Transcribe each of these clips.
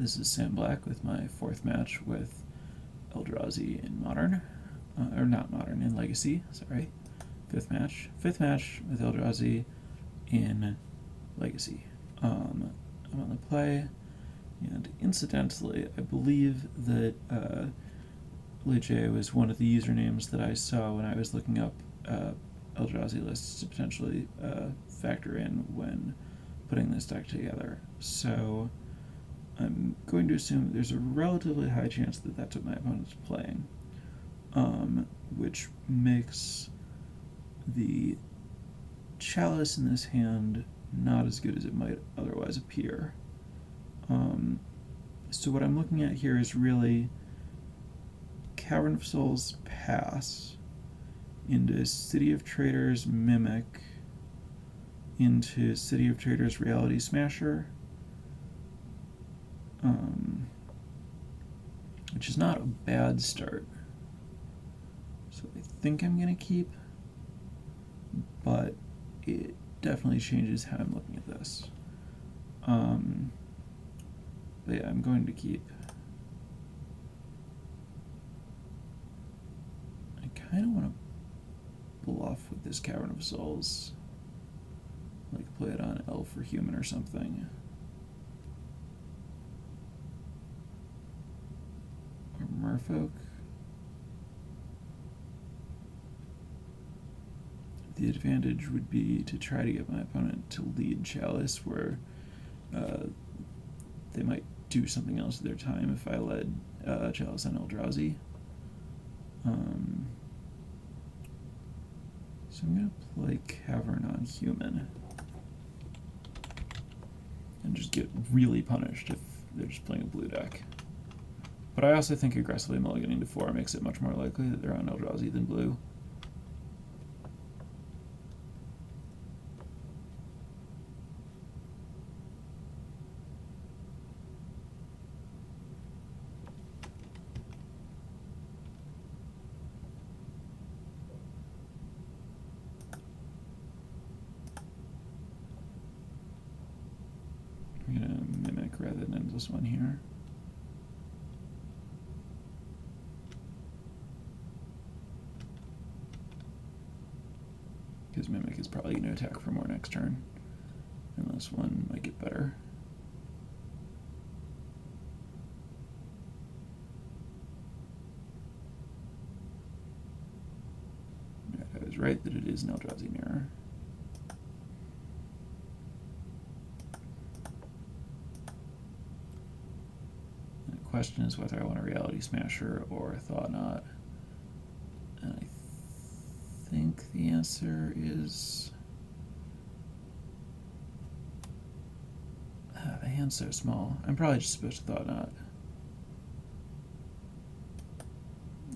this is Sam Black with my fourth match with Eldrazi in Modern, or not Modern, in Legacy, sorry. Fifth match with Eldrazi in Legacy. I'm on the play, and incidentally, I believe that J was one of the usernames that I saw when I was looking up Eldrazi lists to potentially factor in when putting this deck together. So I'm going to assume there's a relatively high chance that that's what my opponent's playing, which makes the Chalice in this hand not as good as it might otherwise appear. So what I'm looking at here is really Cavern of Souls pass into City of Traders Mimic into City of Traders Reality Smasher, which is not a bad start. So I think I'm going to keep, but it definitely changes how I'm looking at this. But yeah, I'm going to keep. I kind of want to bluff with this Cavern of Souls. Like play it on Elf or Human or something. Or Merfolk. The advantage would be to try to get my opponent to lead Chalice, where they might do something else with their time if I led Chalice on Eldrazi. So I'm going to play Cavern on Human and just get really punished if they're just playing a blue deck. But I also think aggressively mulliganing to 4 makes it much more likely that they're on Eldrazi than blue. I'm going to Mimic rather than Endless One here. Because Mimic is probably going to attack for more next turn. Endless One might get better. I was right that it is an Eldrazi mirror. And the question is whether I want a Reality Smasher or a Thought Knot. And I think the answer is... the hand's so small. I'm probably just supposed to Thought Knot.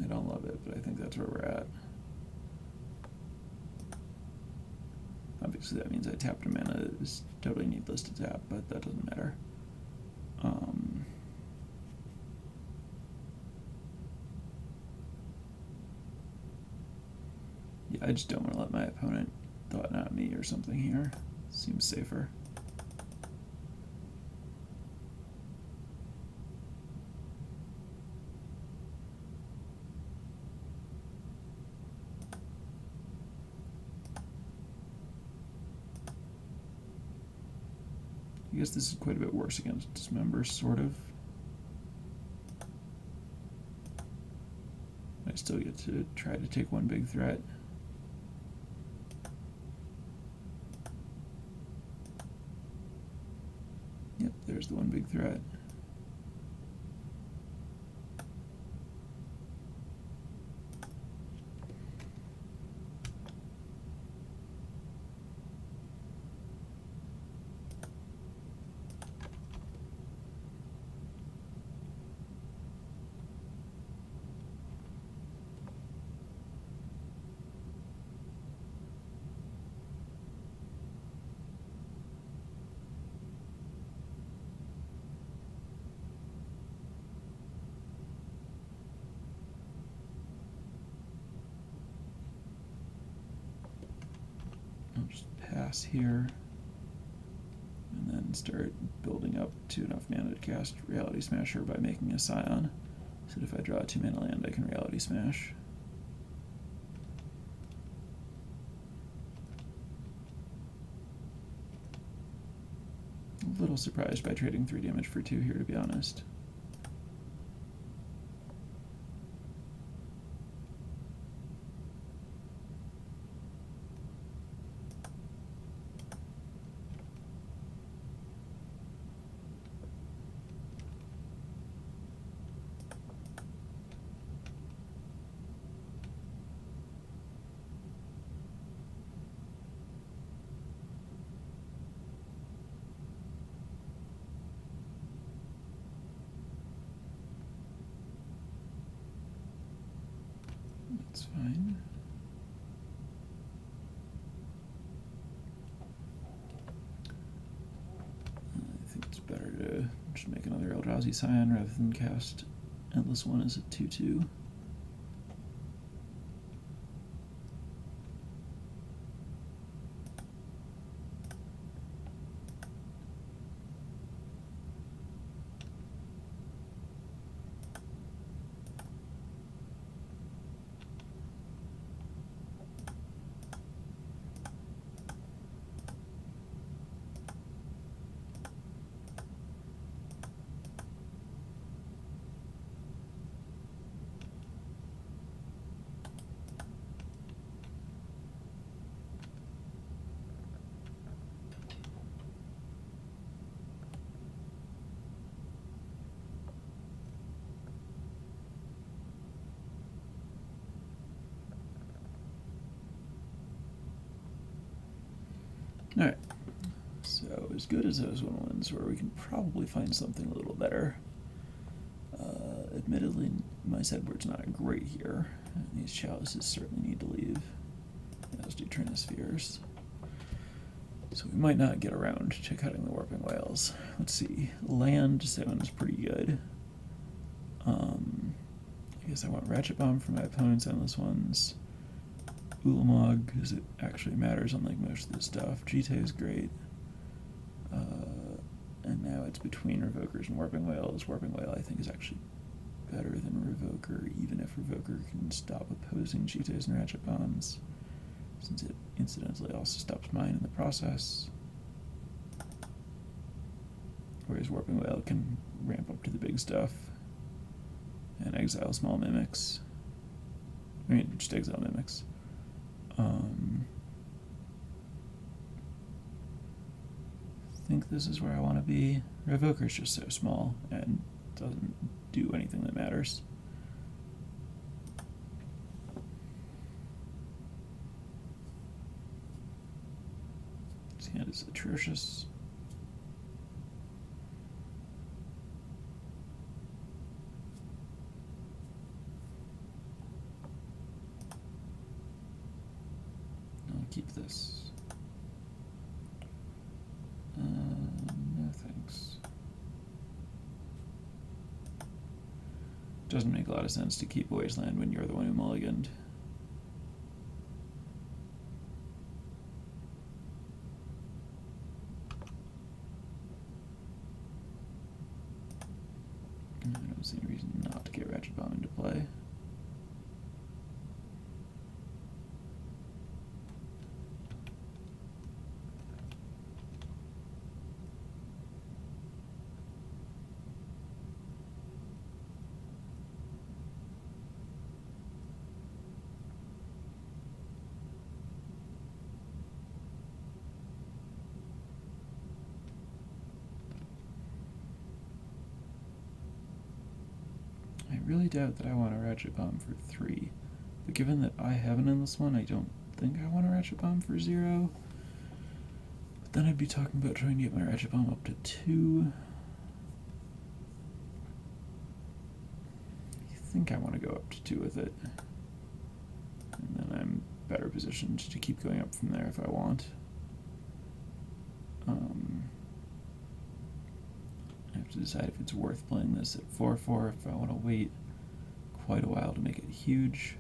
I don't love it, but I think that's where we're at. Obviously that means I tapped a mana that is totally needless to tap, but that doesn't matter. Yeah, I just don't want to let my opponent Thought Knot me or something here. Seems safer. I guess this is quite a bit worse against Dismember, sort of. I still get to try to take one big threat. Yep, there's the one big threat. I'll just pass here, and then and start building up to enough mana to cast Reality Smasher by making a Scion. So that if I draw a 2-mana land, I can Reality Smash. A little surprised by trading 3 damage for 2 here, to be honest. That's fine. I think it's better to just make another Eldrazi Scion rather than cast Endless One as a 2/2. Alright, so as good as those 1/1s where we can probably find something a little better. Admittedly, my sideboard's not great here, and these chalices certainly need to leave, as do Trinispheres. So we might not get around to cutting the Warping Whales. Let's see, land 7 is pretty good. I guess I want Ratchet Bomb for my opponent's Endless Ones. Ulamog, because it actually matters unlike most of this stuff. Jite is great. And now it's between Revokers and Warping Whales. Warping Whale, I think, is actually better than Revoker, even if Revoker can stop opposing Jites and Ratchet Bombs, since it incidentally also stops mine in the process. Whereas Warping Whale can ramp up to the big stuff and exile small mimics. I mean, just exile mimics. I think this is where I want to be. Revoker's just so small and doesn't do anything that matters. This hand is atrocious. I'll keep this. No thanks. Doesn't make a lot of sense to keep Wasteland when you're the one who mulliganed. I don't see any reason not to get Ratchet Bomb into play. I really doubt that I want a Ratchet Bomb for 3, but given that I have an Endless One, I don't think I want a Ratchet Bomb for 0. But then I'd be talking about trying to get my Ratchet Bomb up to 2. I think I want to go up to 2 with it, and then I'm better positioned to keep going up from there if I want. I have to decide if it's worth playing this at 4/4, if I want to wait quite a while to make it huge.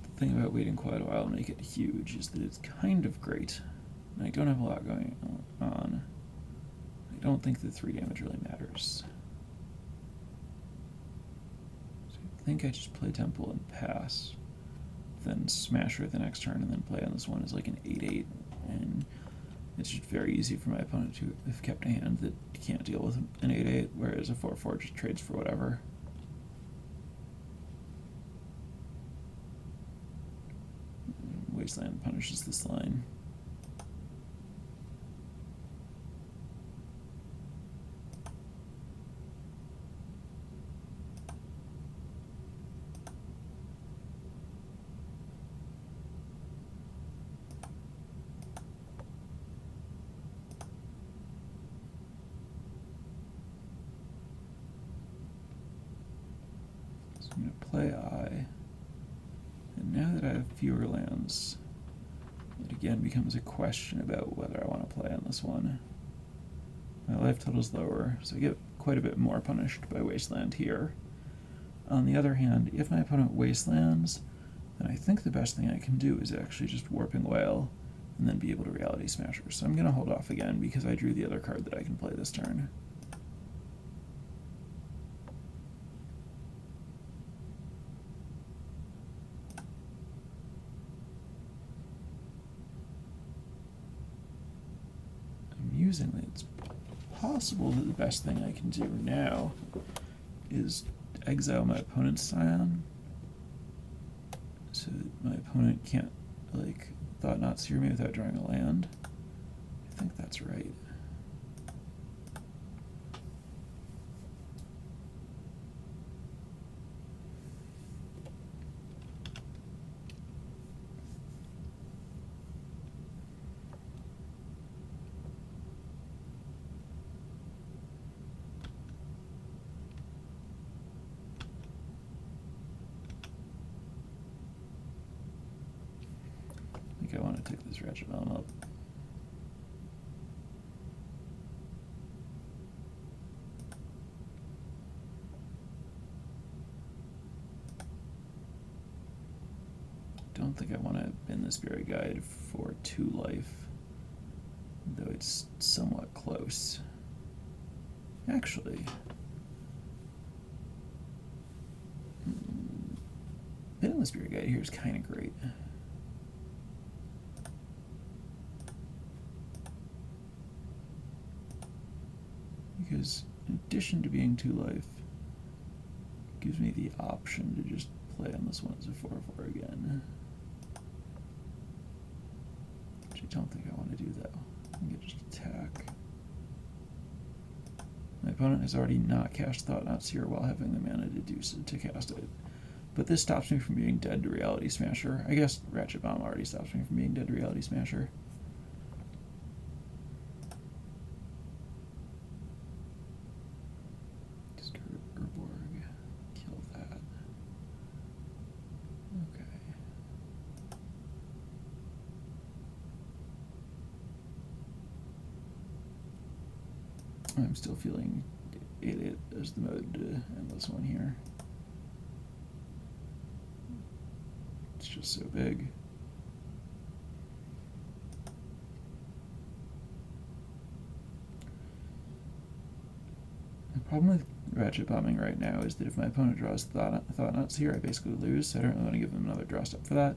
The thing about waiting quite a while to make it huge is that it's kind of great And I don't have a lot going on. I don't think the 3 damage really matters. So I think I just play Temple and pass, then Smasher the next turn, and then play on this one as like an 8/8, and it's just very easy for my opponent to have kept a hand that can't deal with an 8/8, whereas a 4/4 just trades for whatever. Wasteland punishes this line. I'm going to play Eye, and now that I have fewer lands, it again becomes a question about whether I want to play on this one. My life total's lower, so I get quite a bit more punished by Wasteland here. On the other hand, if my opponent Wastelands, then I think the best thing I can do is actually just Warping Whale, and then be able to Reality Smasher. So I'm going to hold off again because I drew the other card that I can play this turn. Amusingly, it's possible that the best thing I can do now is exile my opponent's Scion, so that my opponent can't, like, Thought-Knot Seer me without drawing a land. I think that's right. I think I want to take this Ratchet Bomb up. Don't think I want to bend the Spirit Guide for 2 life, though it's somewhat close. Actually, bending the Spirit Guide here is kind of great. Because in addition to being 2 life, it gives me the option to just play on this one as a 4/4 again. Which I don't think I want to do though. I can just attack. My opponent has already not cast Thought-Knot Seer while having the mana to do so, to cast it. But this stops me from being dead to Reality Smasher. I guess Ratchet Bomb already stops me from being dead to Reality Smasher. I'm still feeling 8/8 as the mode to end this one here. It's just so big. The problem with Ratchet Bombing right now is that if my opponent draws Thought-Knots here, I basically lose, so I don't really want to give them another draw step for that.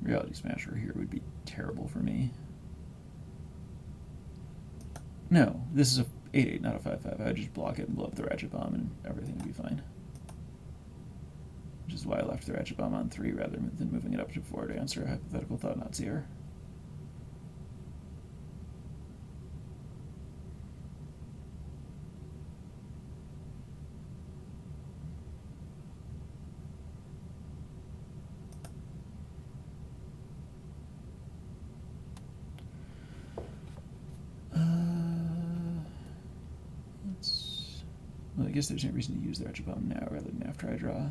Reality Smasher here would be terrible for me. No, this is a 8/8, not a 5/5. I would just block it and blow up the Ratchet Bomb and everything would be fine. Which is why I left the Ratchet Bomb on 3 rather than moving it up to 4 to answer a hypothetical Thought-Knot Seer. I guess there's no reason to use the Wretched Bomb now rather than after I draw.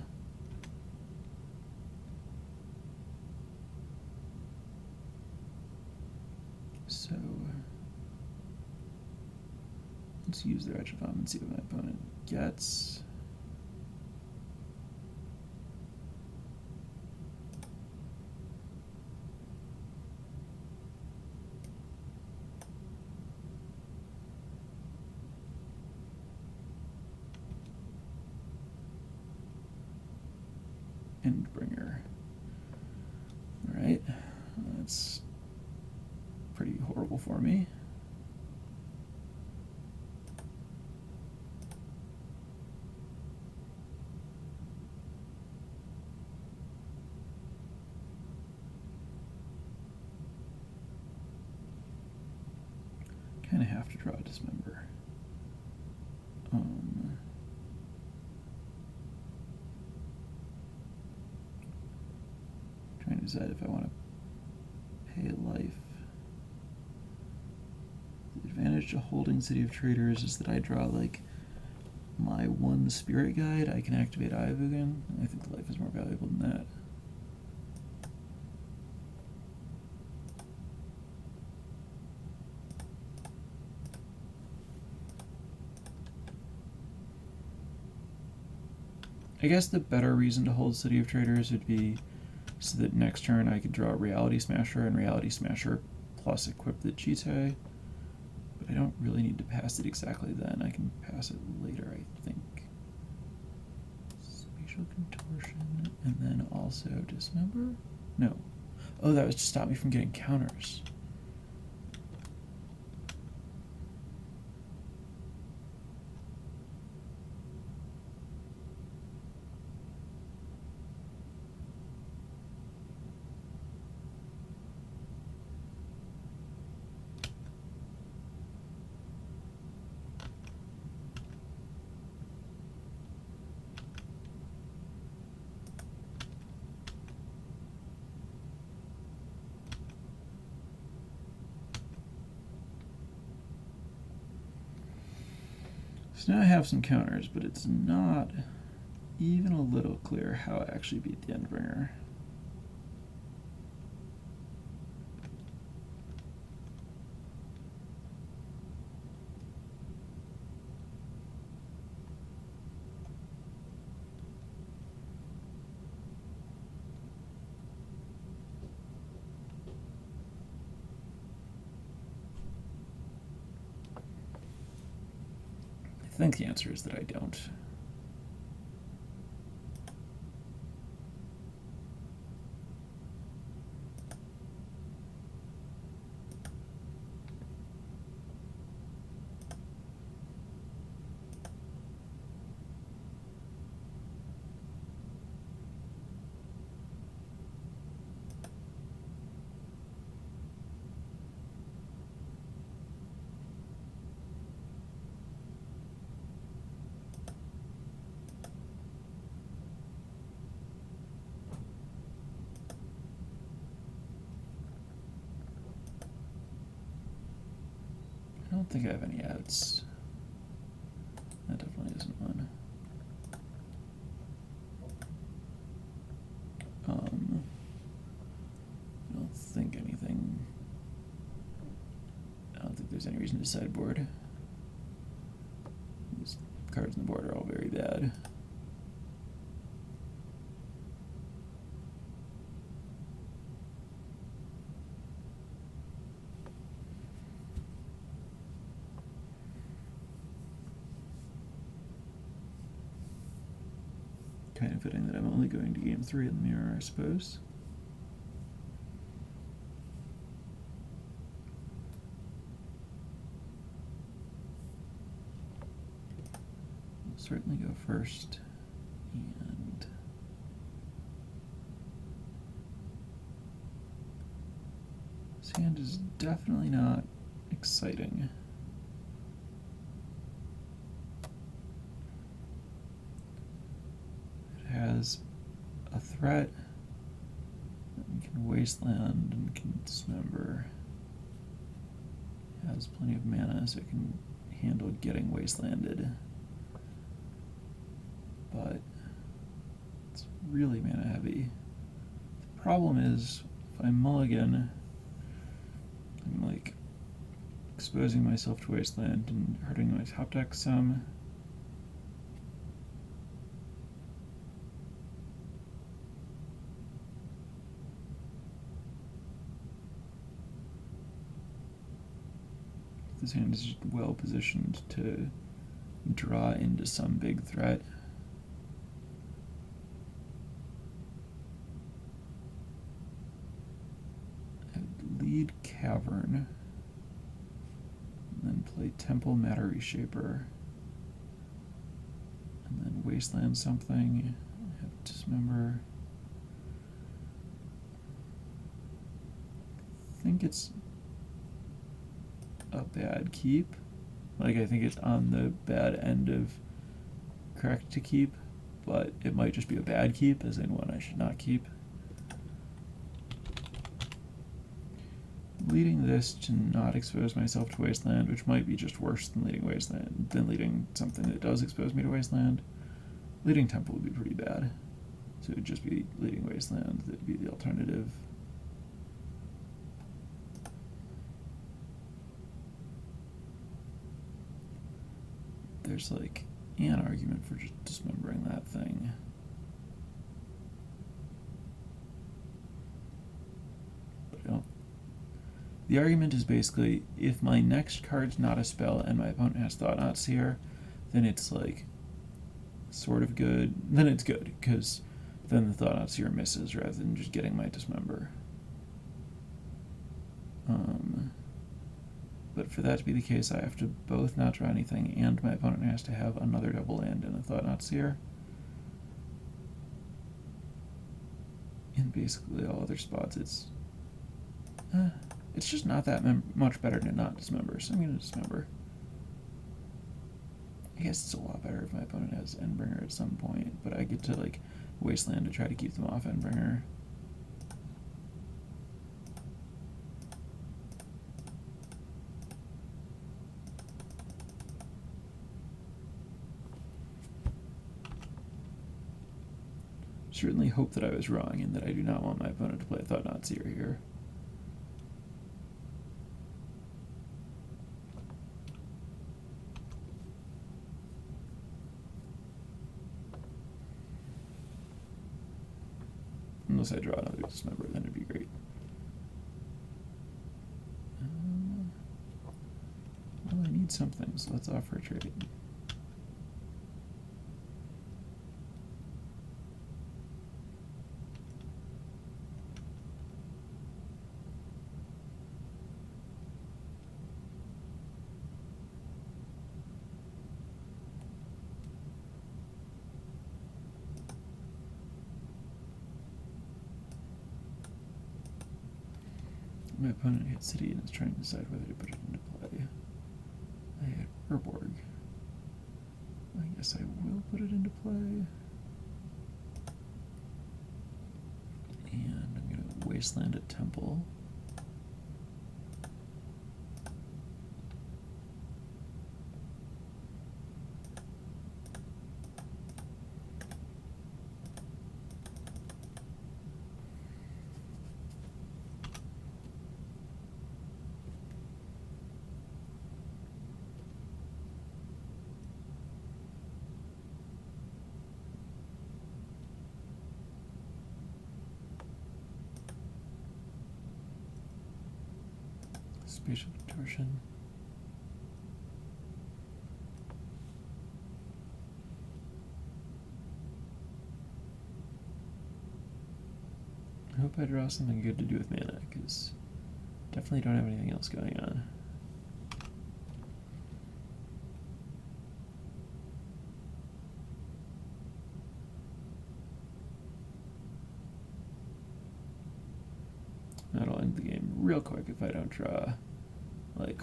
So let's use the Wretched Bomb and see what my opponent gets. Endbringer. Alright, that's pretty horrible for me. Kind of have to draw a Dismember. Trying to decide if I want to pay life. The advantage to holding City of Traders is that I draw like my one Spirit Guide. I can activate Ivogin. I think life is more valuable than that. I guess the better reason to hold City of Traders would be so that next turn I could draw Reality Smasher and Reality Smasher plus equip the Chite. But I don't really need to pass it exactly then. I can pass it later, I think. Spatial Contortion, and then also Dismember? No. Oh, that was to stop me from getting counters. So now I have some counters, but it's not even a little clear how I actually beat the Endbringer. I think the answer is that I don't. I don't think I have any outs. That definitely isn't one. I don't think anything. I don't think there's any reason to sideboard. These cards on the board are all very bad. Kind of fitting that I'm only going to game 3 in the mirror, I suppose. I'll certainly go first, and this hand is definitely not exciting. Has a threat, and can wasteland and can dismember. It has plenty of mana, so it can handle getting wastelanded. but it's really mana heavy. The problem is, if I mulligan, I'm like exposing myself to wasteland and hurting my top deck some. This hand is well positioned to draw into some big threat. I would lead Cavern, and then play Temple Matter Reshaper, and then Wasteland something. I have Dismember. I think it's a bad keep. Like, I think it's on the bad end of correct to keep, but it might just be a bad keep, as in one I should not keep. Leading this to not expose myself to Wasteland, which might be just worse than leading Wasteland, than leading something that does expose me to Wasteland. Leading Temple would be pretty bad. So it would just be leading Wasteland that would be the alternative. There's like an argument for just dismembering that thing. But I don't. The argument is basically, if my next card's not a spell and my opponent has Thought-Knot Seer, then it's like sort of good. Then it's good, because then the Thought-Knot Seer misses rather than just getting my Dismember. But for that to be the case, I have to both not draw anything, and my opponent has to have another double land and a Thought-Knot Seer. In basically all other spots, it's just not that much better to not Dismember, so I'm going to Dismember. I guess it's a lot better if my opponent has Endbringer at some point, but I get to like Wasteland to try to keep them off Endbringer. Certainly hope that I was wrong and that I do not want my opponent to play Thought-Knot Seer here. Unless I draw another Dismember, then it'd be great. Well, I need something, so let's offer a trade. My opponent hits City and is trying to decide whether to put it into play. I had Urborg. I guess I will put it into play. And I'm going to Wasteland at Temple. Spatial Contortion. I hope I draw something good to do with mana, because definitely don't have anything else going on. That'll end the game real quick if I don't draw like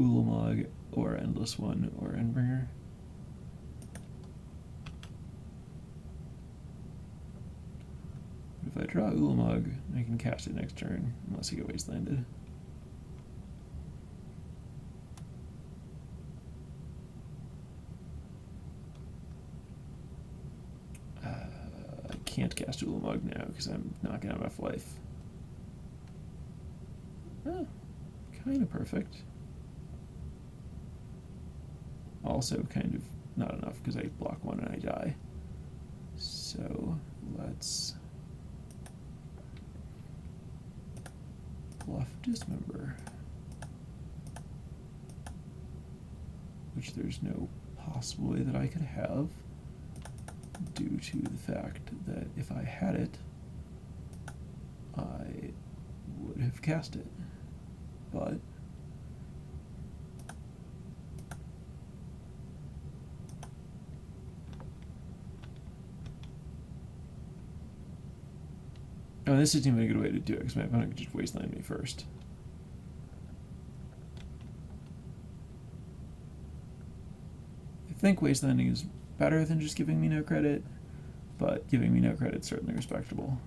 Ulamog or Endless One or Endbringer. If I draw Ulamog, I can cast it next turn, unless you get Wastelanded. cast Ulamog now because I'm not going to have enough life. Oh, kind of perfect. Also kind of not enough because I block one and I die. So let's bluff Dismember, which there's no possible way that I could have, due to the fact that if I had it, I would have cast it. But oh, this isn't even a good way to do it because my opponent could just wasteland me first. I think wastelanding is better than just giving me no credit, but giving me no credit is certainly respectable.